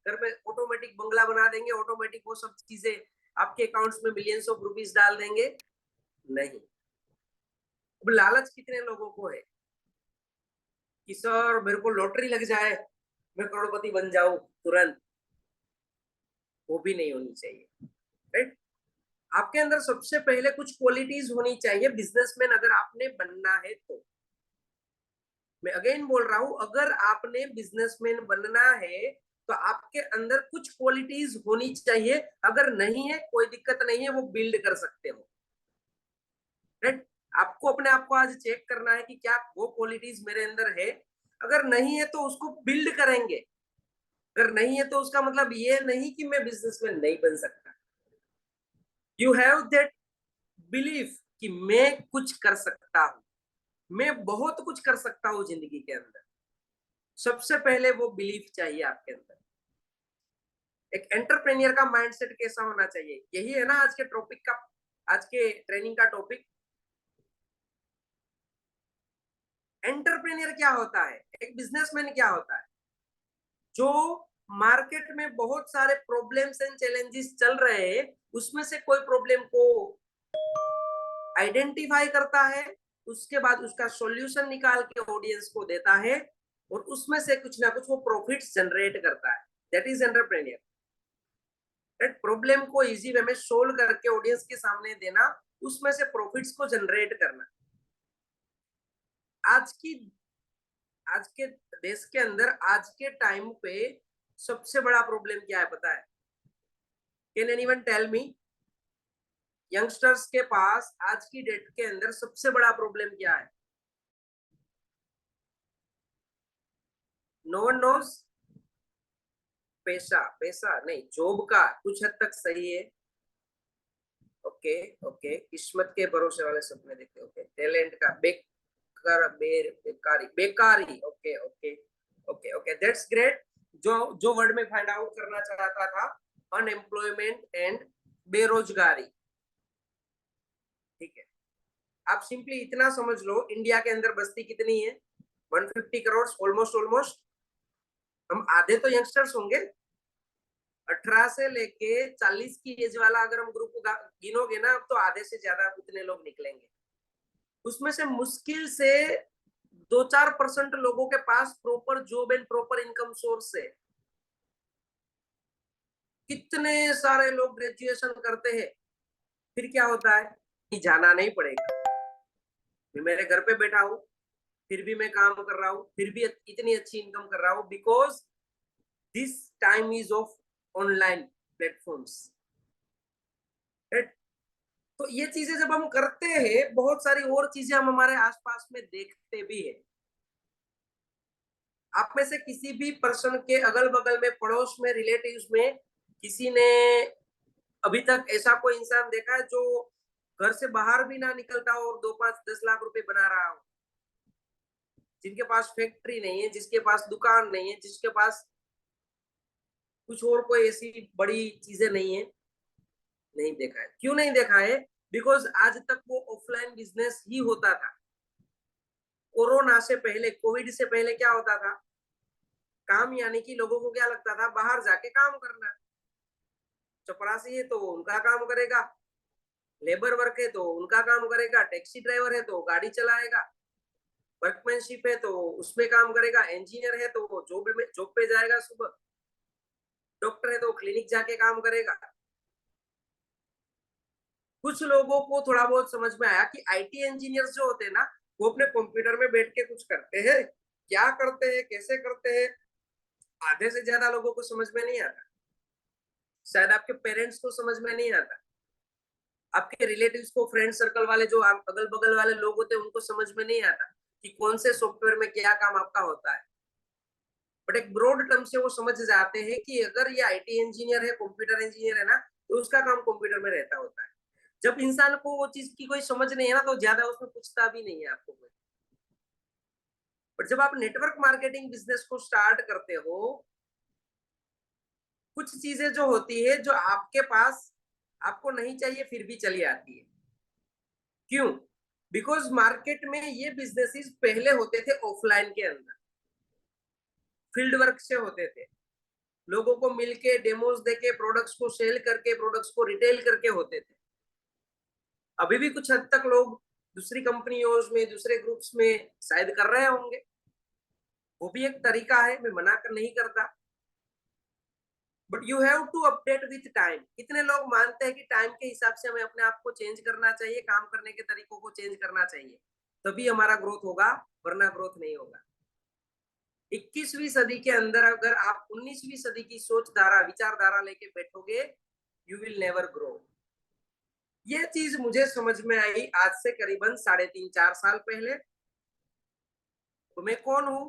घर में ऑटोमेटिक बंगला बना देंगे, ऑटोमेटिक वो सब चीजें आपके अकाउंट्स में मिलियंस ऑफ रुपीस डाल देंगे? नहीं। अब लालच कितने लोगों को है कि सर मेरे को लॉटरी लग जाए, मैं करोड़पति बन जाऊं तुरंत। वो भी नहीं होनी चाहिए, राइट? आपके अंदर सबसे पहले कुछ क्वालिटीज होनी चाहिए बिजनेसमैन अगर आपने बनना है तो। मैं अगेन बोल रहा हूं, अगर आपने बिजनेसमैन बनना है तो आपके अंदर कुछ क्वालिटीज होनी चाहिए। अगर नहीं है कोई दिक्कत नहीं है, वो बिल्ड कर सकते हो, राइट? आपको अपने आप को आज चेक करना है कि क्या वो क्वालिटीज मेरे अंदर है। अगर नहीं है तो उसको बिल्ड करेंगे। अगर नहीं है तो उसका मतलब ये नहीं कि मैं बिजनेसमैन नहीं बन सकता। यू हैव दैट बिलीफ कि मैं कुछ कर सकता हूं, मैं बहुत कुछ कर सकता हूं जिंदगी के अंदर। सबसे पहले वो बिलीफ चाहिए आपके अंदर। एक एंटरप्रेन्योर का माइंडसेट कैसा होना चाहिए, यही है ना आज के टॉपिक का, आज के ट्रेनिंग का टॉपिक। एंटरप्रेन्योर क्या होता है, एक बिजनेसमैन क्या होता है? जो मार्केट में बहुत सारे प्रॉब्लम्स एंड चैलेंजेस चल रहे हैं, उसमें से कोई प्रॉब्लम को आइडेंटिफाई करता है, उसके बाद उसका सॉल्यूशन निकाल के ऑडियंस को देता है, और उसमें से कुछ ना कुछ वो प्रॉफिट्स जनरेट करता है। That is entrepreneur. That problem को इजी वे में सोल्व करके ऑडियंस के सामने देना, उसमें से प्रॉफिट्स को जनरेट करना। आज की आज के देश के अंदर आज के टाइम पे सबसे बड़ा प्रॉब्लम क्या है पता है? Can anyone tell me? Youngsters के पास आज की डेट के अंदर सबसे बड़ा प्रॉब्लम क्या है? No one knows. पैसा? पैसा नहीं, जॉब का कुछ हद तक सही है। ओके ओके, किस्मत के भरोसे वाले सपने देखते। ओके, टैलेंट का बेकारी, बेकारी। Okay okay okay okay, that's great. जो जो वर्ड में फाइंड आउट करना चाहता था, अनएम्प्लॉयमेंट एंड बेरोजगारी। ठीक है, आप सिंपली इतना समझ लो, इंडिया के अंदर बस्ती कितनी है? 150 करोड़, ऑलमोस्ट ऑलमोस्ट। हम आधे तो यंगस्टर्स होंगे। 18 से लेके 40 की एज वाला अगर हम ग्रुप गिनोगे ना, तो आधे से ज्यादा उतने लोग निकलेंगे। उसमें से मुश्किल से 2-4% लोगों के पास proper job and proper income source है। कितने सारे लोग ग्रेजुएशन करते हैं, फिर क्या होता है? जाना नहीं पड़ेगा, मैं मेरे घर पे बैठा हूँ, फिर भी मैं काम कर रहा हूँ, फिर भी इतनी अच्छी इनकम कर रहा हूँ, because this time is of online platforms. तो ये चीजें जब हम करते हैं, बहुत सारी और चीजें हम हमारे आसपास में देखते भी है। आप में से किसी भी पर्सन के अगल बगल में, पड़ोस में, रिलेटिव्स में किसी ने अभी तक ऐसा कोई इंसान देखा है जो घर से बाहर भी ना निकलता हो और 2-5-10 लाख रुपए बना रहा हो? जिनके पास फैक्ट्री नहीं है, जिसके पास दुकान नहीं है, जिसके पास कुछ और कोई ऐसी बड़ी चीजें नहीं है, नहीं देखा है। क्यों नहीं देखा है? बिकॉज आज तक वो ऑफलाइन बिजनेस ही होता था। कोरोना से पहले, कोविड से पहले क्या होता था? काम यानी कि लोगों को क्या लगता था? बाहर जाके काम करना। चपरासी है तो उनका काम करेगा, लेबर वर्क है तो उनका काम करेगा, टैक्सी ड्राइवर है तो गाड़ी चलाएगा, वर्कमैनशिप है तो उसमें काम करेगा, इंजीनियर है तो वो जॉब पे जाएगा सुबह, डॉक्टर है तो क्लिनिक जाके काम करेगा। कुछ लोगों को थोड़ा बहुत समझ में आया कि आईटी इंजीनियर्स जो होते हैं ना, वो अपने कंप्यूटर में बैठ के कुछ करते हैं। क्या करते हैं, कैसे करते हैं, आधे से ज्यादा लोगों को समझ में नहीं आता। शायद आपके पेरेंट्स को समझ में नहीं आता, आपके रिलेटिव्स को, फ्रेंड सर्कल वाले जो अगल बगल वाले लोग होते हैं, उनको समझ में नहीं आता कि कौन से सॉफ्टवेयर में क्या काम आपका होता है। बट एक ब्रॉड टर्म से वो समझ जाते हैं कि अगर ये आईटी इंजीनियर है, कंप्यूटर इंजीनियर है ना, तो उसका काम कंप्यूटर में रहता होता है। जब इंसान को वो चीज की कोई समझ नहीं है ना, तो ज्यादा उसमें पूछता भी नहीं है आपको कोई। बट जब आप नेटवर्क मार्केटिंग बिजनेस को स्टार्ट करते हो, कुछ चीजें जो होती है जो आपके पास, आपको नहीं चाहिए फिर भी चली आती है। क्यों? बिकॉज मार्केट में ये बिजनेसेस पहले होते थे ऑफलाइन के अंदर, फील्ड वर्क से होते थे। लोगों को मिलके डेमोज देके प्रोडक्ट्स को सेल करके प्रोडक्ट्स को रिटेल करके होते थे। अभी भी कुछ हद तक लोग दूसरी कंपनियों में दूसरे ग्रुप्स में शायद कर रहे होंगे, वो भी एक तरीका है, मैं मना कर नहीं करता। But you have to update with time. कितने लोग मानते हैं कि टाइम के हिसाब से हमें अपने आप को चेंज करना चाहिए, काम करने के तरीकों को चेंज करना चाहिए, तभी हमारा ग्रोथ होगा, वरना ग्रोथ नहीं होगा। 21वीं सदी के अंदर अगर आप 19वीं सदी की सोच धारा विचारधारा लेके बैठोगे, यू विल नेवर ग्रो। ये चीज मुझे समझ में आई आज से करीबन 3.5-4 साल पहले। तो मैं कौन हूं?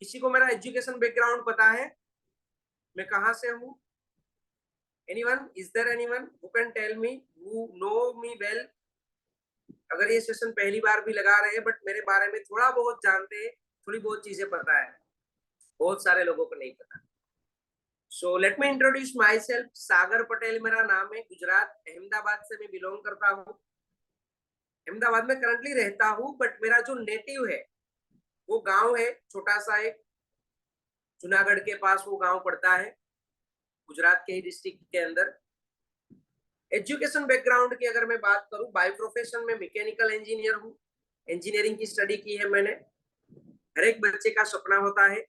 किसी को मेरा एजुकेशन बैकग्राउंड पता है? मैं कहां से हूं? Anyone? Is there anyone who can tell me, who know me well? अगर ये सेशन पहली बार भी लगा रहे हैं बट मेरे बारे में थोड़ा बहुत जानते हैं, थोड़ी बहुत चीजें पता है, बहुत सारे लोगों को नहीं पता। So let me introduce myself. Sagar Patel मेरा नाम है। गुजरात अहमदाबाद से मैं बिलोंग करता हूँ। अहमदाबाद में करंटली रहता हूँ, बट मेरा जो नेटिव है वो गांव है, छोटा सा एक जूनागढ़ के पास वो गांव पड़ता है, गुजरात के ही डिस्ट्रिक्ट के अंदर। एजुकेशन बैकग्राउंड की अगर मैं बात करूं, बाय प्रोफेशन में मैकेनिकल इंजीनियर हूँ। इंजीनियरिंग की स्टडी की है मैंने। हर एक बच्चे का सपना होता है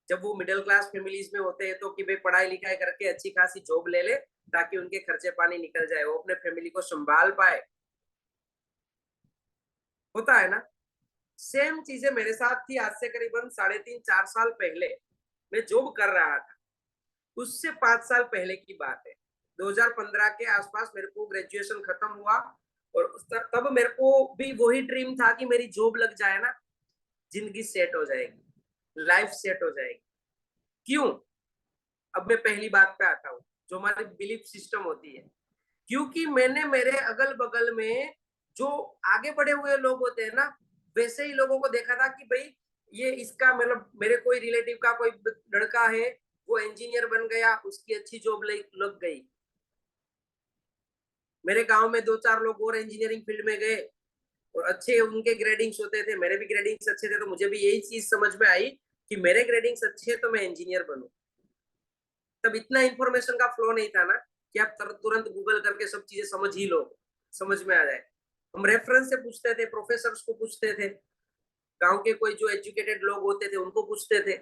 जब वो मिडिल क्लास फैमिलीज में होते हैं तो कि भाई पढ़ाई लिखाई करके अच्छी खासी जॉब ले ले ताकि उनके खर्चे पानी निकल जाए, वो अपने फैमिली को संभाल पाए। होता है ना? सेम चीजें मेरे साथ थी आज से करीबन 3.5-4 साल पहले। मैं जॉब कर रहा था, उससे 5 साल पहले की बात है। 2015 के आसपास मेरे को ग्रेजुएशन खत्म हुआ और तब मेरे को भी वही ड्रीम था कि मेरी जॉब लग जाए ना, जिंदगी सेट हो जाएगी, लाइफ सेट हो जाएगी। क्यों? अब मैं पहली बात पे आता हूँ, जो हमारी बिलीफ सिस्टम होती है। क्योंकि मैंने मेरे अगल बगल में जो आगे बढ़े हुए लोग होते हैं ना, वैसे ही लोगों को देखा था कि भाई ये इसका मतलब मेरे कोई रिलेटिव का कोई लड़का है, वो इंजीनियर बन गया, उसकी अच्छी जॉब लग गई। मेरे गांव में 2-4 लोग और इंजीनियरिंग फील्ड में गए और अच्छे उनके ग्रेडिंग्स होते थे, मेरे भी ग्रेडिंग्स अच्छे थे, तो मुझे भी यही चीज समझ में आई कि मेरे ग्रेडिंग्स अच्छे है तो मैं इंजीनियर बनूं। तब इतना इंफॉर्मेशन का फ्लो नहीं था ना कि आप तुरंत गूगल करके सब चीजें समझ ही लो, समझ में आ जाए। हम रेफरेंस से पूछते थे, प्रोफेसर्स को पूछते थे, गांव के कोई जो एजुकेटेड लोग होते थे उनको पूछते थे।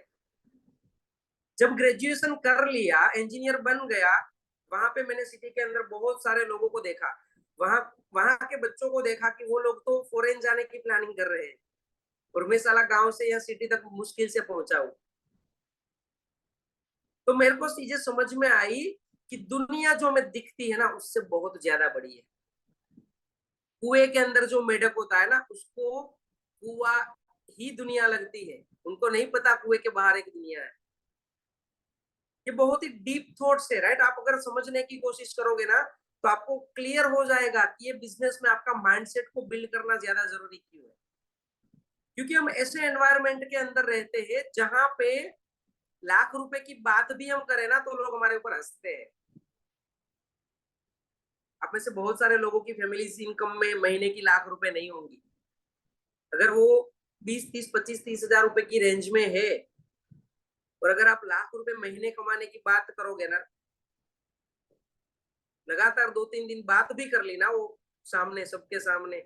जब ग्रेजुएशन कर लिया, इंजीनियर बन गया, वहां पे मैंने सिटी के अंदर बहुत सारे लोगों को देखा। वहां वहां के बच्चों को देखा कि वो लोग तो फॉरेन जाने की प्लानिंग कर रहे हैं और मैं साला गांव से यहाँ सिटी तक मुश्किल से पहुंचा हूँ। तो मेरे को चीजें समझ में आई कि दुनिया जो हमें दिखती है ना, उससे बहुत ज्यादा बड़ी है। कुएं के अंदर जो मेढक होता है ना, उसको कुआ ही दुनिया लगती है, उनको नहीं पता कुएं के बाहर एक दुनिया है। ये बहुत ही डीप थॉट्स है, राइट? आप अगर समझने की कोशिश करोगे ना तो आपको क्लियर हो जाएगा कि ये बिजनेस में आपका माइंडसेट को बिल्ड करना ज्यादा जरूरी क्यों है। क्योंकि हम ऐसे एनवायरनमेंट के अंदर रहते हैं जहां पे लाख रुपए की बात भी हम करें ना तो लोग हमारे ऊपर हंसते हैं। आप में से बहुत सारे लोगों की फैमिली इनकम में महीने की लाख रुपए नहीं होंगी। अगर वो 20, 30, 25, 30 हजार रुपए की रेंज में है और अगर आप लाख रुपए महीने कमाने की बात करोगे ना, लगातार 2-3 दिन बात भी कर ली ना वो सामने, सबके सामने,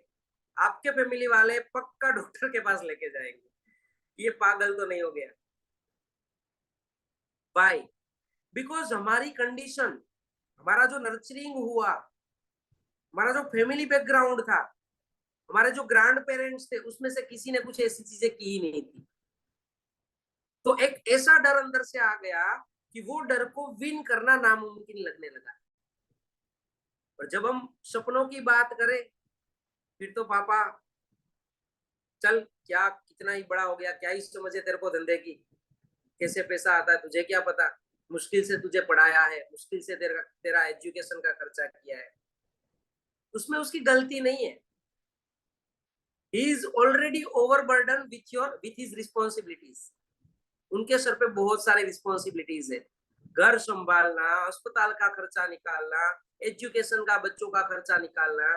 आपके फैमिली वाले पक्का डॉक्टर के पास लेके जाएंगे, ये पागल तो नहीं हो गया। वाई? बिकॉज हमारी कंडीशन, हमारा जो नर्चरिंग हुआ, हमारा जो फैमिली बैकग्राउंड था, हमारे जो ग्रैंड पेरेंट्स थे, उसमें से किसी ने कुछ ऐसी चीजें की ही नहीं थी। तो एक ऐसा डर अंदर से आ गया कि वो डर को विन करना नामुमकिन लगने लगा। और जब हम सपनों की बात करें, फिर तो पापा चल, क्या कितना ही बड़ा हो गया, क्या ही समझे तेरे को धंधे की, कैसे पैसा आता है तुझे क्या पता, मुश्किल से तुझे पढ़ाया है, मुश्किल से तेरा एजुकेशन का खर्चा किया है। उसमें उसकी गलती नहीं है। He is already overburden with his responsibilities. उनके सर पे बहुत सारी रिस्पॉन्सिबिलिटीज है। घर संभालना, अस्पताल का खर्चा निकालना, एजुकेशन का बच्चों का खर्चा निकालना।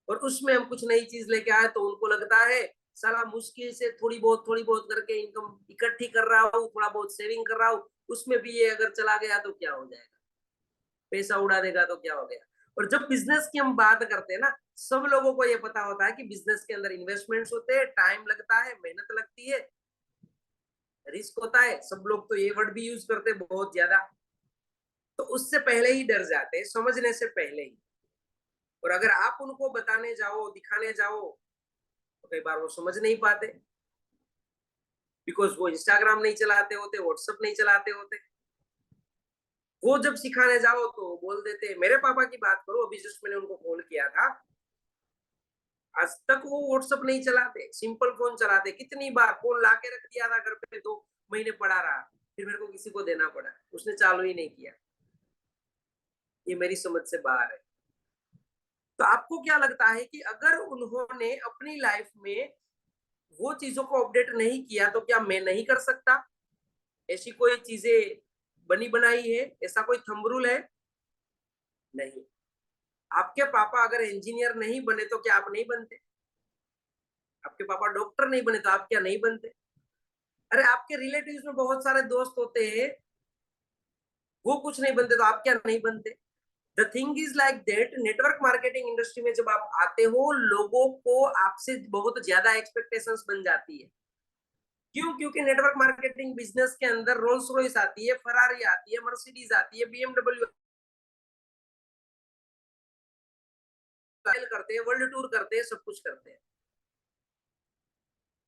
और उसमें हम कुछ नई चीज लेके आए तो उनको लगता है साला मुश्किल से थोड़ी बहुत करके इनकम इकट्ठी कर रहा हूँ, थोड़ा बहुत सेविंग कर रहा हूँ, उसमें भी ये अगर चला गया तो क्या हो जाएगा, पैसा उड़ा देगा तो क्या हो गया। और जब बिजनेस की हम बात करते हैं ना, सब लोगों को ये पता होता है कि बिजनेस के अंदर इन्वेस्टमेंट्स होते हैं, टाइम लगता है, मेहनत लगती है, रिस्क होता है। सब लोग तो ये वर्ड भी यूज करते हैं बहुत ज्यादा, तो उससे पहले ही डर जाते हैं, समझने से पहले ही। और अगर आप उनको बताने जाओ, दिखाने जाओ, तो कई बार वो समझ नहीं पाते, बिकॉज वो इंस्टाग्राम नहीं चलाते होते, व्हाट्सएप नहीं चलाते होते। वो जब सिखाने जाओ तो बोल देते। मेरे पापा की बात करो, अभी जस्ट मैंने उनको कॉल किया था, आज तक वो व्हाट्सएप नहीं चलाते, सिंपल फोन चलाते। कितनी बार फोन ला के रख दिया था घर पे, 2 महीने पड़ा रहा, फिर मेरे को किसी को देना पड़ा, उसने चालू ही नहीं किया। ये मेरी समझ से बाहर है। तो आपको क्या लगता है कि अगर उन्होंने अपनी लाइफ में वो चीजों को अपडेट नहीं किया तो क्या मैं नहीं कर सकता? ऐसी कोई चीजें बनी बनाई है, ऐसा कोई थंब रूल है? नहीं। आपके पापा अगर इंजीनियर नहीं बने तो क्या आप नहीं बनते? आपके पापा डॉक्टर नहीं बने तो आप क्या नहीं बनते? अरे आपके रिलेटिव्स में बहुत सारे दोस्त होते हैं, वो कुछ नहीं बनते तो आप क्या नहीं बनते? The thing is like that, network marketing industry में जब आप आते हो, लोगों को आपसे बहुत ज्यादा एक्सपेक्टेशंस बन जाती है। क्यों? क्योंकि नेटवर्क मार्केटिंग बिजनेस के अंदर रोल्स रॉयस आती है, फरारी आती है, मर्सिडीज आती है, बीएमडब्ल्यू करते हैं, वर्ल्ड टूर करते हैं, सब कुछ करते हैं।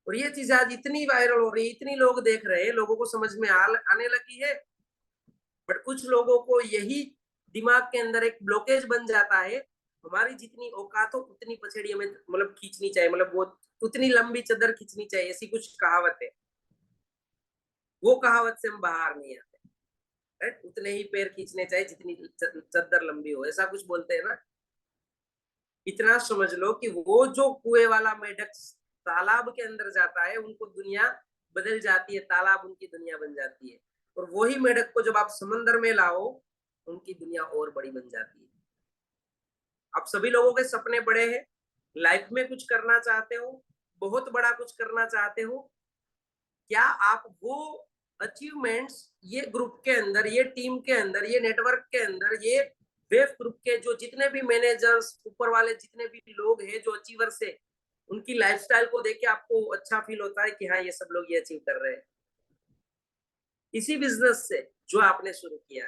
और ये चीज आज इतनी वायरल हो रही है, इतनी लोग देख रहे हैं, लोगों को समझ में आने लगी है। बट कुछ लोगों को यही दिमाग के अंदर एक ब्लॉकेज बन जाता है, हमारी जितनी औकात हो उतनी पछेड़ी हमें मतलब खींचनी चाहिए, मतलब वो उतनी लंबी चदर खींचनी चाहिए, ऐसी कुछ कहावत है। वो कहावत से हम बाहर नहीं आते, राइट? उतने ही पैर खींचने चाहिए जितनी चद्दर लंबी हो, ऐसा कुछ बोलते हैं ना। इतना समझ लो कि वो जो कुएं वाला मेढक तालाब के अंदर जाता है, उनको दुनिया बदल जाती है, तालाब उनकी दुनिया बन जाती है। और वही मेढक को जब आप समंदर में लाओ, उनकी दुनिया और बड़ी बन जाती है। आप सभी लोगों के सपने बड़े हैं, लाइफ में कुछ करना चाहते हो, बहुत बड़ा कुछ करना चाहते हो। क्या आप वो अचीवमेंट्स ये ग्रुप के अंदर, ये टीम के अंदर, ये नेटवर्क के अंदर, ये वेव ग्रुप के जो जितने भी मैनेजर्स, ऊपर वाले जितने भी लोग हैं जो अचीवर्स है, उनकी लाइफस्टाइल को देख के आपको अच्छा फील होता है कि हाँ ये सब लोग ये अचीव कर रहे हैं, इसी बिजनेस से जो आपने शुरू किया,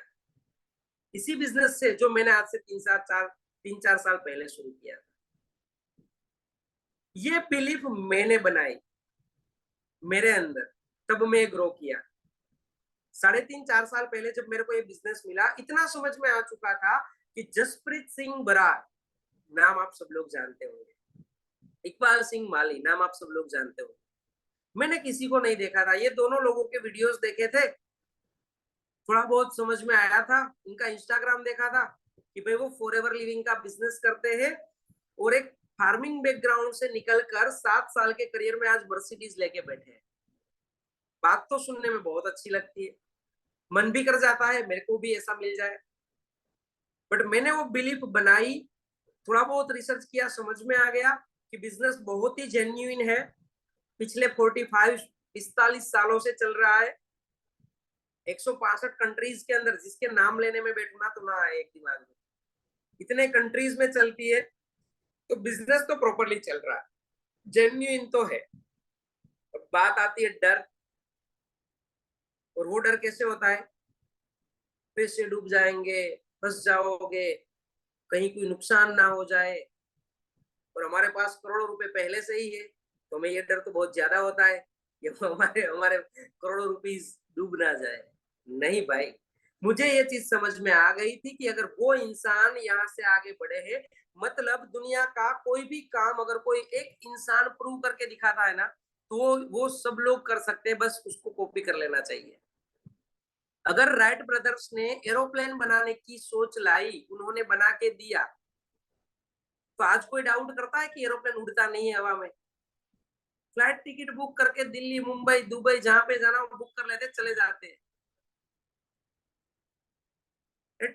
इसी बिजनेस से जो मैंने आज से 3-4 साल पहले शुरू किया। ये बिलीफ मैंने बनाई मेरे अंदर, तब मैं ग्रो किया। 3.5-4 साल पहले जब मेरे को ये बिजनेस मिला, इतना समझ में आ चुका था कि जसप्रीत सिंह बरार नाम आप सब लोग जानते होंगे, इकबाल सिंह माली नाम आप सब लोग जानते होंगे। मैंने किसी को नहीं देखा था, ये दोनों लोगों के वीडियोस देखे थे, थोड़ा बहुत समझ में आया था, इनका इंस्टाग्राम देखा था कि भाई वो फॉरएवर लिविंग का बिजनेस करते हैं, और एक फार्मिंग बैकग्राउंड से निकलकर 7 साल के करियर में आज मर्सिडीज लेके बैठे हैं। बात तो सुनने में बहुत अच्छी लगती है, मन भी कर जाता है मेरे को भी ऐसा मिल जाए। बट मैंने वो बिलीफ बनाई, थोड़ा बहुत रिसर्च किया, समझ में आ गया कि बिजनेस बहुत ही जेन्युइन है, पिछले 45 सालों से चल रहा है, 165 कंट्रीज के अंदर, जिसके नाम लेने में बैठना तो ना आए एक दिमाग में, इतने कंट्रीज में चलती है, तो बिजनेस तो प्रॉपरली चल रहा है, जेन्युइन तो है। अब बात आती है डर, और वो डर कैसे होता है? पैसे डूब जाएंगे, फंस जाओगे, कहीं कोई नुकसान ना हो जाए, और हमारे पास करोड़ों रुपए पहले से ही है, तो हमें ये डर तो बहुत ज्यादा होता है कि हमारे हमारे करोड़ों रुपीस डूब ना जाए। नहीं भाई, मुझे ये चीज समझ में आ गई थी कि अगर वो इंसान यहाँ से आगे बढ़े है, मतलब दुनिया का कोई भी काम अगर कोई एक इंसान प्रूव करके दिखाता है ना, तो वो सब लोग कर सकते हैं, बस उसको कॉपी कर लेना चाहिए। अगर राइट ब्रदर्स ने एरोप्लेन बनाने की सोच लाई, उन्होंने बना के दिया, तो आज कोई डाउट करता है कि एरोप्लेन उड़ता नहीं है हवा में? फ्लाइट टिकट बुक करके दिल्ली, मुंबई, दुबई, जहां पे जाना वो बुक कर लेते, चले जाते हैं।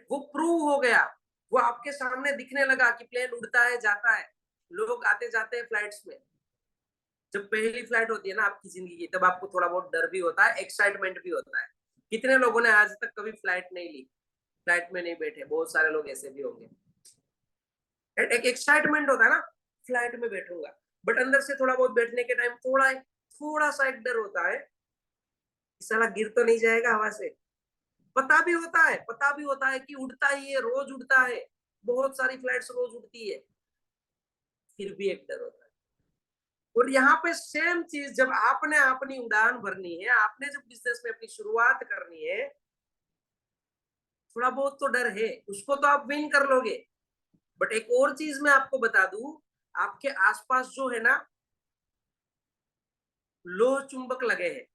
वो प्रूव हो गया, वो आपके सामने दिखने लगा कि प्लेन उड़ता है, जाता है, लोग आते जाते हैं फ्लाइट्स में। जब पहली फ्लाइट होती है ना आपकी जिंदगी की, तब आपको थोड़ा बहुत डर भी होता है, एक्साइटमेंट भी होता है। कितने लोगों ने आज तक कभी फ्लाइट नहीं ली, फ्लाइट में नहीं बैठे? बहुत सारे लोग ऐसे भी होंगे। एक एक्साइटमेंट होता है ना, फ्लाइट में बैठूंगा, बट अंदर से थोड़ा बहुत बैठने के टाइम थोड़ा सा एक डर होता है, साला गिर तो नहीं जाएगा हवा से। पता भी होता है कि उड़ता ही है, रोज उड़ता है, बहुत सारी फ्लाइट्स रोज उड़ती है, फिर भी एक डर होता है। और यहाँ पे सेम चीज, जब आपने अपनी उड़ान भरनी है, आपने जब बिजनेस में अपनी शुरुआत करनी है, थोड़ा बहुत तो डर है, उसको तो आप विन कर लोगे। बट एक और चीज मैं आपको बता दूं, आपके आसपास जो है ना लोह चुंबक लगे हैं,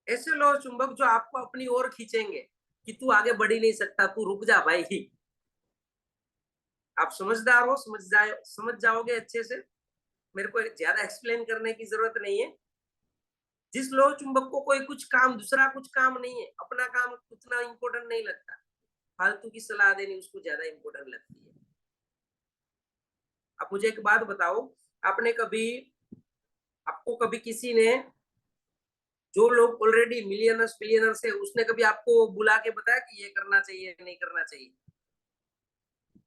ऐसे लोह चुंबक जो आपको अपनी ओर खींचेंगे कि तू आगे बढ़ ही नहीं सकता, तू रुक जा भाई। आप समझदार हो, समझ जाओगे अच्छे से, मेरे को ज्यादा एक्सप्लेन करने की जरूरत नहीं है। जिस लोह चुंबक को कोई कुछ काम, दूसरा कुछ काम नहीं है, अपना काम उतना इंपॉर्टेंट नहीं लगता, फालतू की सलाह देनी उसको ज्यादा इंपॉर्टेंट लगती है। आप मुझे एक बात बताओ, आपने कभी, आपको कभी किसी ने, जो लोग ऑलरेडी मिलियनर्स बिलियनर्स है, उसने कभी आपको बुला के बताया कि ये करना चाहिए नहीं करना चाहिए?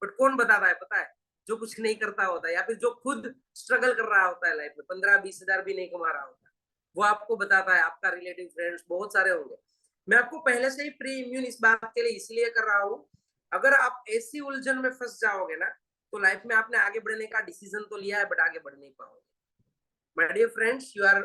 बट कौन बताता है पता है? जो कुछ नहीं करता होता है, या फिर जो खुद स्ट्रगल कर रहा होता है लाइफ में, 15-20 हजार भी नहीं कमा रहा होता, वो आपको बताता है। आपका रिलेटिव फ्रेंड्स बहुत सारे होंगे। मैं आपको पहले से ही प्री इम्यून इस बात के लिए इसलिए कर रहा हूँ, अगर आप ऐसी उलझन में फंस जाओगे ना, तो लाइफ में आपने आगे बढ़ने का डिसीजन तो लिया है, बट आगे बढ़ नहीं पाओगे। My dear friends, you are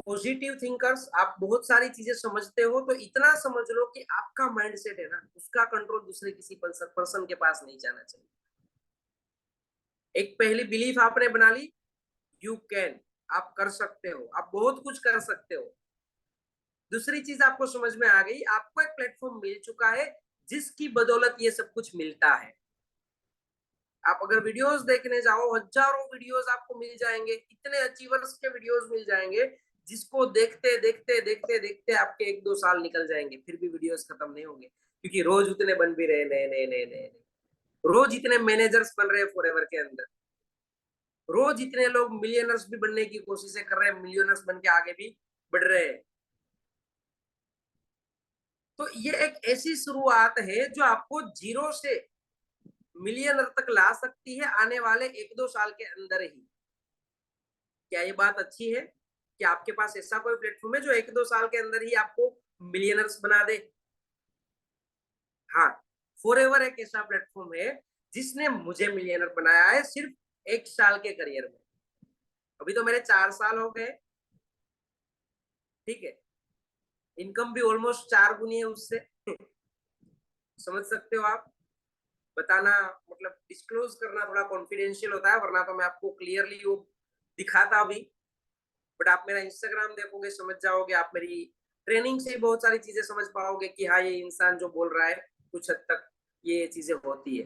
positive thinkers, आप बहुत सारी चीजें समझते हो, तो इतना समझ लो कि आपका माइंडसेट है ना, उसका कंट्रोल दूसरे किसी पर्सन के पास नहीं जाना चाहिए। एक पहली बिलीफ आपने बना ली, यू कैन, आप कर सकते हो, आप बहुत कुछ कर सकते हो। दूसरी चीज आपको समझ में आ गई, आपको एक प्लेटफॉर्म मिल चुका है जिसकी बदौलत ये सब कुछ मिलता है। आप अगर वीडियोस देखने जाओ, हजारों वीडियोस आपको मिल जाएंगे, इतने अचीवर्स के वीडियोस मिल जाएंगे, जिसको देखते देखते देखते देखते आपके 1-2 साल निकल जाएंगे, फिर भी वीडियोस खत्म नहीं होंगे, क्योंकि रोज उतने बन भी रहे नए नए नए नए, रोज इतने मैनेजर्स बन रहे हैं फॉरएवर के अंदर, रोज इतने लोग मिलियनर्स भी बनने की कोशिशें कर रहे हैं, मिलियनर्स बन के आगे भी बढ़ रहे हैं। तो ये एक ऐसी शुरुआत है जो आपको जीरो से मिलियनर तक ला सकती है आने वाले 1-2 साल के अंदर ही। क्या ये बात अच्छी है कि आपके पास ऐसा कोई प्लेटफॉर्म है जो 1-2 साल के अंदर ही आपको मिलियनर्स बना दे? हाँ, फॉरएवर एक ऐसा प्लेटफॉर्म है जिसने मुझे मिलियनर बनाया है सिर्फ 1 साल के करियर में। अभी तो मेरे 4 साल हो गए, ठीक है, इनकम भी ऑलमोस्ट 4 गुनी है उससे। समझ सकते हो आप? बताना मतलब डिस्क्लोज करना थोड़ा कॉन्फिडेंशियल होता है, वरना तो मैं आपको क्लियरली वो दिखाता भी। बट आप मेरा इंस्टाग्राम देखोगे, समझ जाओगे, आप मेरी ट्रेनिंग से बहुत सारी चीजें समझ पाओगे कि हाँ, ये इंसान जो बोल रहा है कुछ हद तक ये चीजें होती है,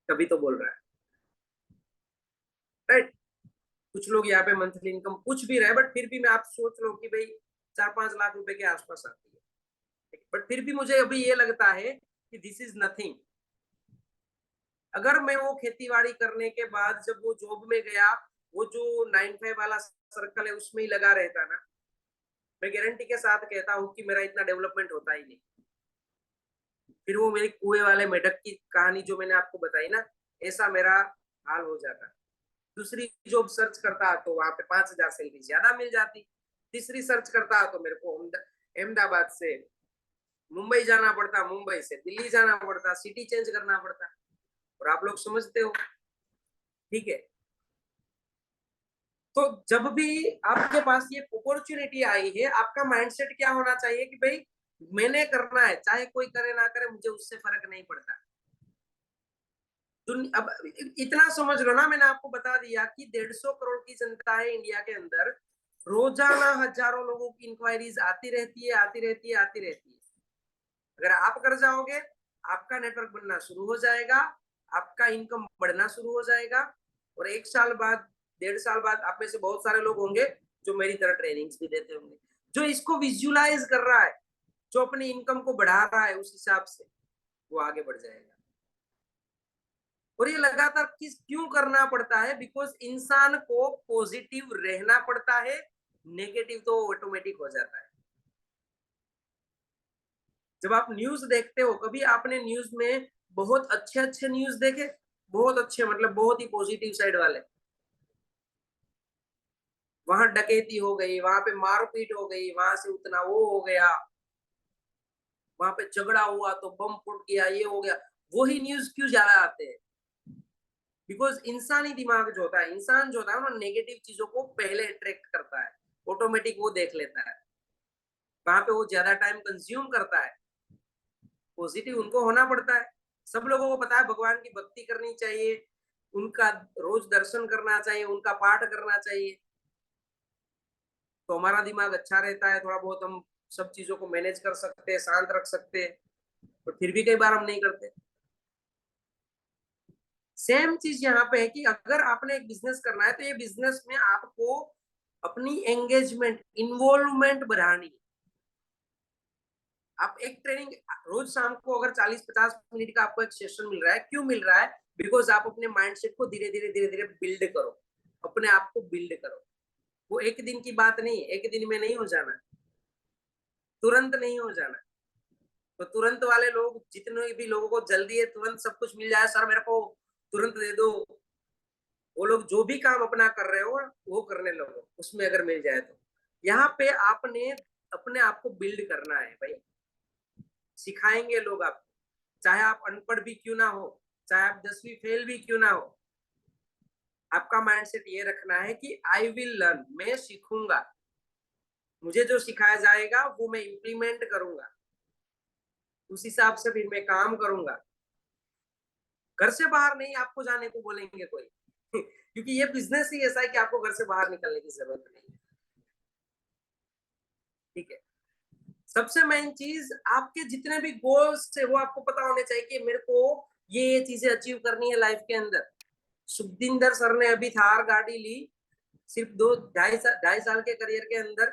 तभी तो बोल रहा है, राइट? कुछ लोग यहाँ पे मंथली इनकम कुछ भी रहे, बट फिर भी मैं आप सोच लो कि भाई 4-5 लाख रुपए के आसपास आती है, बट फिर भी मुझे अभी ये लगता है कि दिस इज नथिंग। अगर मैं वो खेती-बाड़ी करने के बाद जब वो जॉब में गया, वो जो 9 5 वाला सर्कल है उसमें ही लगा रहता ना, मैं गारंटी के साथ कहता हूँ कि मेरा इतना डेवलपमेंट होता ही नहीं। फिर वो मेरी कुएं वाले मेढक की कहानी जो मैंने आपको बताई ना, ऐसा मेरा हाल हो जाता। दूसरी जॉब सर्च करता तो वहां पे 5,000 सैलरी ज्यादा मिल जाती। तीसरी सर्च करता तो मेरे को अहमदाबाद से मुंबई जाना पड़ता, मुंबई से दिल्ली जाना पड़ता, सिटी चेंज करना पड़ता। और आप लोग समझते हो, ठीक है? तो जब भी आपके पास ये अपॉर्चुनिटी आई है, आपका माइंडसेट क्या होना चाहिए कि भाई मैंने करना है, चाहे कोई करे ना करे, मुझे उससे फर्क नहीं पड़ता। अब इतना समझ लो ना, मैंने आपको बता दिया कि 150 करोड़ की जनता है इंडिया के अंदर, रोजाना हजारों लोगों की इंक्वायरीज आती रहती है, आती रहती है, आती रहती है। अगर आप कर जाओगे, आपका नेटवर्क बनना शुरू हो जाएगा, आपका इनकम बढ़ना शुरू हो जाएगा, और 1 साल बाद, 1.5 साल बाद आप में से बहुत सारे लोग होंगे जो मेरी तरह ट्रेनिंग्स भी देते होंगे, जो इसको विजुअलाइज कर रहा है, जो अपनी इनकम को बढ़ा रहा है, उस हिसाब से वो आगे बढ़ जाएगा। और ये लगातार किस क्यों करना पड़ता है? बिकॉज इंसान को पॉजिटिव रहना पड़ता है, नेगेटिव तो ऑटोमेटिक हो जाता है। जब आप न्यूज देखते हो, कभी आपने न्यूज में बहुत अच्छे अच्छे न्यूज देखे? बहुत अच्छे मतलब बहुत ही पॉजिटिव साइड वाले। वहां डकैती हो गई, वहां पे मारपीट हो गई, वहां से उतना वो हो गया, वहां पे झगड़ा हुआ तो बम फूट गया, ये हो गया, वही न्यूज क्यों ज्यादा आते हैं? बिकॉज इंसानी दिमाग जो होता है, इंसान जो होता है ना, नेगेटिव चीजों को पहले अट्रैक्ट करता है, ऑटोमेटिक वो देख लेता है, वहां पे वो ज्यादा टाइम कंज्यूम करता है। पॉजिटिव उनको होना पड़ता है। सब लोगों को पता है भगवान की भक्ति करनी चाहिए, उनका रोज दर्शन करना चाहिए, उनका पाठ करना चाहिए, तो हमारा दिमाग अच्छा रहता है, थोड़ा बहुत हम सब चीजों को मैनेज कर सकते हैं, शांत रख सकते हैं। और फिर भी कई बार हम नहीं करते। सेम चीज यहाँ पे है कि अगर आपने एक बिजनेस करना है, तो ये बिजनेस में आपको अपनी एंगेजमेंट, इन्वॉल्वमेंट बढ़ानी है। आप एक ट्रेनिंग रोज शाम को अगर 40-50 मिनट का आपको एक सेशन मिल रहा है, क्यों मिल रहा है? बिकॉज आप अपने माइंडसेट को धीरे धीरे धीरे धीरे बिल्ड करो, अपने आप को बिल्ड करो। वो एक दिन की बात नहीं, एक दिन में नहीं हो जाना, तुरंत नहीं हो जाना। तो तुरंत वाले लोग, जितने भी लोगों को जल्दी है तुरंत सब कुछ मिल जाए, सर मेरे को तुरंत दे दो, वो लोग जो भी काम अपना कर रहे हो वो करने लगो उसमें अगर मिल जाए तो। यहाँ पे आपने अपने आप को बिल्ड करना है भाई। सिखाएंगे लोग आपको, चाहे आप अनपढ़ भी क्यों ना हो, चाहे आप 10वीं फेल भी क्यों ना हो। आपका माइंडसेट ये रखना है कि आई विल लर्न, मैं सीखूंगा, मुझे जो सिखाया जाएगा वो मैं इम्प्लीमेंट करूंगा, उस हिसाब से फिर मैं काम करूंगा। घर से बाहर नहीं आपको जाने को बोलेंगे कोई क्योंकि ये बिजनेस ही ऐसा है कि आपको घर से बाहर निकलने की जरूरत नहीं है। ठीक है। सबसे मेन चीज, आपके जितने भी गोल्स है वो आपको पता होने चाहिए कि मेरे को ये चीजें अचीव करनी है लाइफ के अंदर। सुखदिंदर सर ने अभी थार गाड़ी ली, सिर्फ 2 ढाई साल के करियर के अंदर।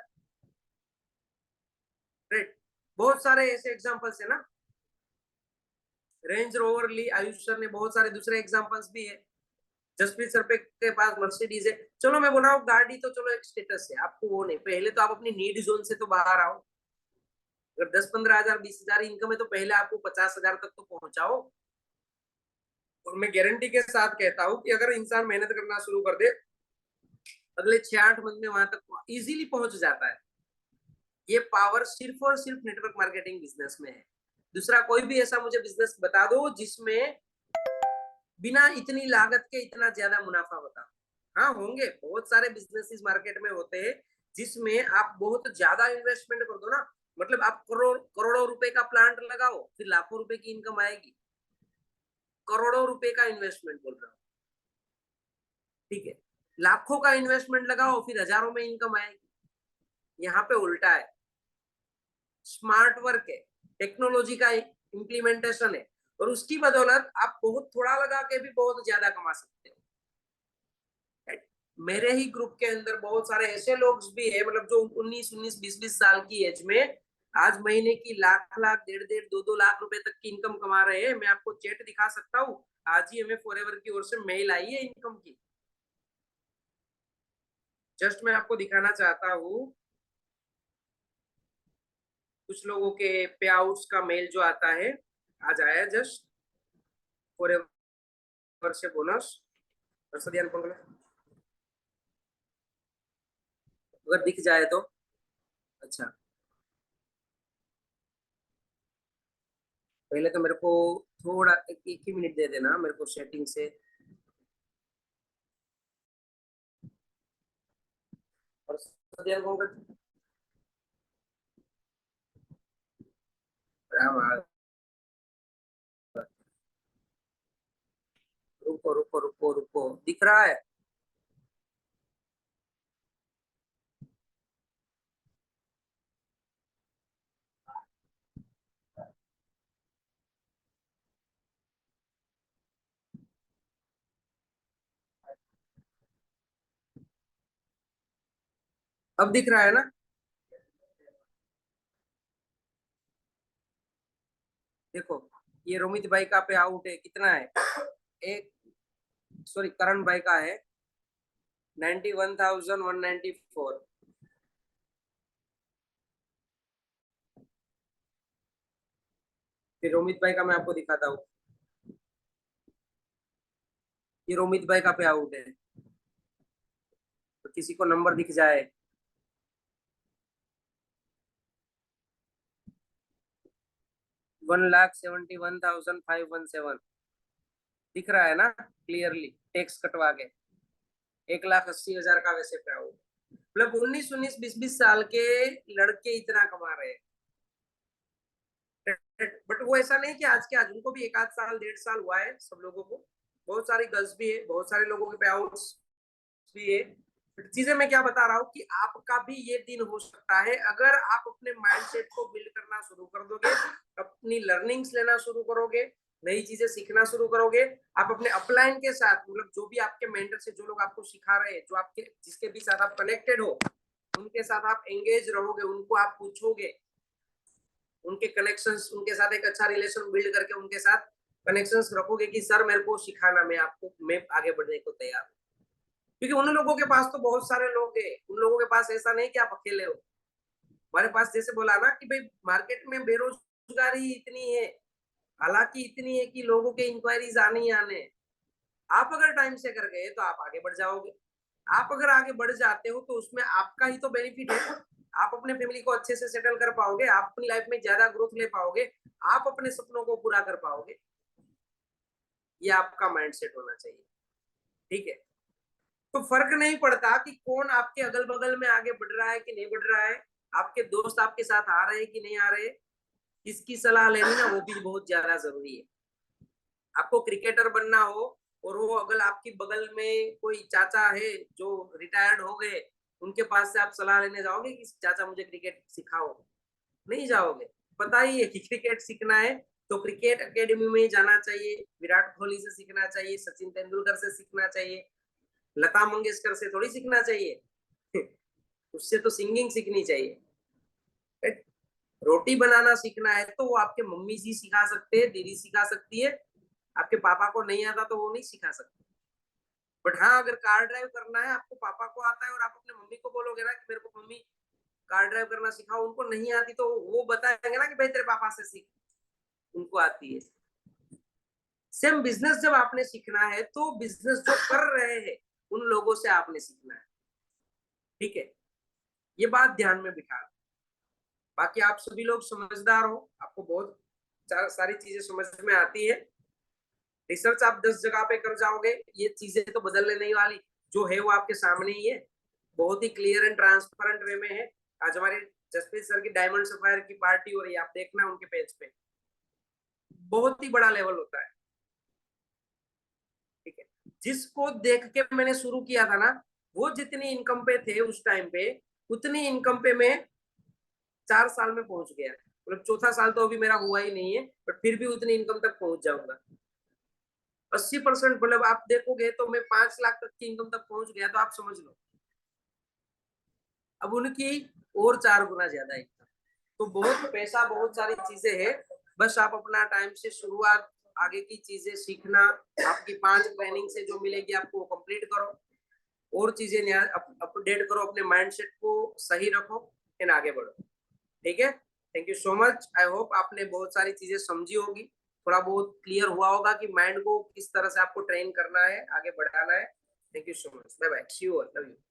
राइट। बहुत सारे ऐसे एग्जांपल्स है ना। रेंज रोवर ली आयुष सर ने, बहुत सारे दूसरे एग्जांपल्स भी है। जसप्रीत सर पे के पास मर्सिडीज है। चलो मैं बोल रहा हूँ गाड़ी तो चलो एक स्टेटस है, आपको वो नहीं, पहले तो आप अपनी नीड जोन से तो बाहर आओ। अगर 10-15 हजार 20 हजार इनकम है तो पहले आपको 50 हजार तक तो पहुंचाओ। और मैं गारंटी के साथ कहता हूँ कि अगर इंसान मेहनत करना शुरू कर दे, अगले 6-8 मंथ में वहां तक इजीली पहुंच जाता है। ये पावर सिर्फ और सिर्फ नेटवर्क मार्केटिंग बिजनेस में है। दूसरा कोई भी ऐसा मुझे बिजनेस बता दो जिसमें बिना इतनी लागत के इतना ज्यादा मुनाफा होता। हाँ होंगे, बहुत सारे बिजनेसेस मार्केट में होते हैं जिसमें आप बहुत ज्यादा इन्वेस्टमेंट कर दो ना, मतलब आप करोड़ों रुपए का प्लांट लगाओ, फिर लाखों रुपए की इनकम आएगी। करोड़ों रुपए का इन्वेस्टमेंट बोल रहा हूँ। ठीक है। लाखों का इन्वेस्टमेंट लगाओ, फिर हजारों में इनकम आएगी। यहाँ पे उल्टा है। स्मार्ट वर्क है, टेक्नोलॉजी का इम्प्लीमेंटेशन है, और उसकी बदौलत आप बहुत थोड़ा लगा के भी बहुत ज्यादा कमा सकते हो। मेरे ही ग्रुप के अंदर बहुत सारे ऐसे लोग भी है, मतलब जो 19-19 20-20 साल की एज में आज महीने की लाख लाख 1.5-1.5 2-2 लाख रुपए तक की इनकम कमा रहे हैं। मैं आपको चैट दिखा सकता हूँ, आज ही हमें फॉरएवर की ओर से मेल आई है इनकम की। जस्ट मैं आपको दिखाना चाहता हूँ, कुछ लोगों के पे आउट्स का मेल जो आता है, आज आया जस्ट, फॉरएवर से बोनस। ध्यान अगर दिख जाए तो अच्छा। पहले तो मेरे को थोड़ा एक ही मिनट दे देना, मेरे को सेटिंग से और ध्यान कौन कर। रुको रुको रुको रुको, दिख रहा है? अब दिख रहा है ना? देखो, ये रोमित भाई का पे आउट है, कितना है? 1 सॉरी करण भाई का है 91,194। फिर रोमित भाई का मैं आपको दिखाता हूँ, ये रोमित भाई का पे आउट है, तो किसी को नंबर दिख जाए। 1,71,517 दिख रहा है ना क्लियरली, टैक्स कटवा के 1,80,000 का वैसे पे आउट। मतलब 19 बीस 20 साल के लड़के इतना कमा रहे हैं। बट वो ऐसा नहीं कि आज के आज, उनको भी 1 आध साल 1.5 साल हुआ है सब लोगों को। बहुत सारी गर्ल्स भी है, बहुत सारे लोगों के पे आउट्स भी है। चीजें मैं क्या बता रहा हूँ कि आपका भी ये दिन हो सकता है अगर आप अपने माइंडसेट को बिल्ड करना शुरू कर दोगे, अपनी लर्निंग्स लेना शुरू करोगे, नई चीजें सीखना शुरू करोगे। आप अपने अपलाइन के साथ, मतलब जो भी आपके मेंटर से जो लोग आपको सिखा रहे हैं, जो आपके जिसके भी साथ आप कनेक्टेड हो, उनके साथ आप एंगेज रहोगे, उनको आप पूछोगे, उनके कनेक्शंस, उनके साथ एक अच्छा रिलेशन बिल्ड करके उनके साथ कनेक्शंस रखोगे कि सर मेरे को सिखाना, मैं आगे बढ़ने को तैयार हूँ। क्योंकि उन लोगों के पास तो बहुत सारे लोग हैं, उन लोगों के पास ऐसा नहीं कि आप अकेले हो। हमारे पास जैसे बोला ना कि भाई मार्केट में बेरोजगारी इतनी है, हालांकि इतनी है कि लोगों के इंक्वायरीज आने ही आने। आप अगर टाइम से कर गए तो आप आगे बढ़ जाओगे। आप अगर आगे बढ़ जाते हो तो उसमें आपका ही तो बेनिफिट है। आप अपने फैमिली को अच्छे से सेटल कर पाओगे, आप अपनी लाइफ में ज्यादा ग्रोथ ले पाओगे, आप अपने सपनों को पूरा कर पाओगे। ये आपका माइंडसेट होना चाहिए, ठीक है। तो फर्क नहीं पड़ता कि कौन आपके अगल बगल में आगे बढ़ रहा है कि नहीं बढ़ रहा है, आपके दोस्त आपके साथ आ रहे हैं कि नहीं आ रहे, किसकी सलाह लेनी ना वो भी बहुत ज्यादा जरूरी है। आपको क्रिकेटर बनना हो और वो अगर आपकी बगल में कोई चाचा है जो रिटायर्ड हो गए, उनके पास से आप सलाह लेने जाओगे कि चाचा मुझे क्रिकेट सिखाओ? नहीं जाओगे। पता ही है कि क्रिकेट सीखना है तो क्रिकेट एकेडमी में जाना चाहिए, विराट कोहली से सीखना चाहिए, सचिन तेंदुलकर से सीखना चाहिए, लता मंगेशकर से थोड़ी सीखना चाहिए। उससे तो सिंगिंग सीखनी चाहिए। रोटी बनाना सीखना है तो वो आपके मम्मी जी सिखा सकते हैं, दीदी सिखा सकती है। आपके पापा को नहीं आता तो वो नहीं सिखा सकते। बट हाँ, अगर कार ड्राइव करना है, आपको पापा को आता है और आप अपने मम्मी को बोलोगे ना कि मेरे को मम्मी कार ड्राइव करना सिखाओ, उनको नहीं आती तो वो बताएंगे ना कि भाई तेरे पापा से सीख, उनको आती है। सेम बिजनेस जब आपने सीखना है तो बिजनेस जो कर रहे हैं उन लोगों से आपने सीखना है, ठीक है। ये बात ध्यान में बिठा। बाकी आप सभी लोग समझदार हो, आपको बहुत सारी चीजें समझ में आती है। रिसर्च आप 10 जगह पे कर जाओगे, ये चीजें तो बदलने नहीं वाली। जो है वो आपके सामने ही है, बहुत ही क्लियर एंड ट्रांसपेरेंट वे में है। आज हमारे जसप्रीत सर की डायमंड सफायर की पार्टी हो रही है, आप देखना उनके पेज पे, बहुत ही बड़ा लेवल होता है, ठीक है। जिसको देख के मैंने शुरू किया था ना, वो जितनी इनकम पे थे उस टाइम पे, उतनी इनकम पे मैं 4 साल में पहुंच गया। मतलब चौथा साल तो अभी मेरा हुआ ही नहीं है, बट फिर भी उतनी इनकम तक पहुंच जाऊंगा। 80%, मतलब आप देखोगे तो मैं 5 लाख तक की इनकम तक पहुंच गया, तो आप समझ लो अब उनकी और 4 गुना ज्यादा इनकम। तो बहुत पैसा, बहुत सारी चीजें हैं। बस आप अपना टाइम से शुरुआत, आगे की चीजें सीखना, आपकी 5 ट्रेनिंग से जो मिलेगी आपको कंप्लीट करो, और चीजें अपडेट करो, अपने माइंडसेट को सही रखो, एंड आगे बढ़ो, ठीक है। Thank you so much. I hope आपने बहुत सारी चीजें समझी होगी, थोड़ा बहुत क्लियर हुआ होगा कि माइंड को किस तरह से आपको ट्रेन करना है, आगे बढ़ाना है। Thank you so much, bye bye, see you, love you.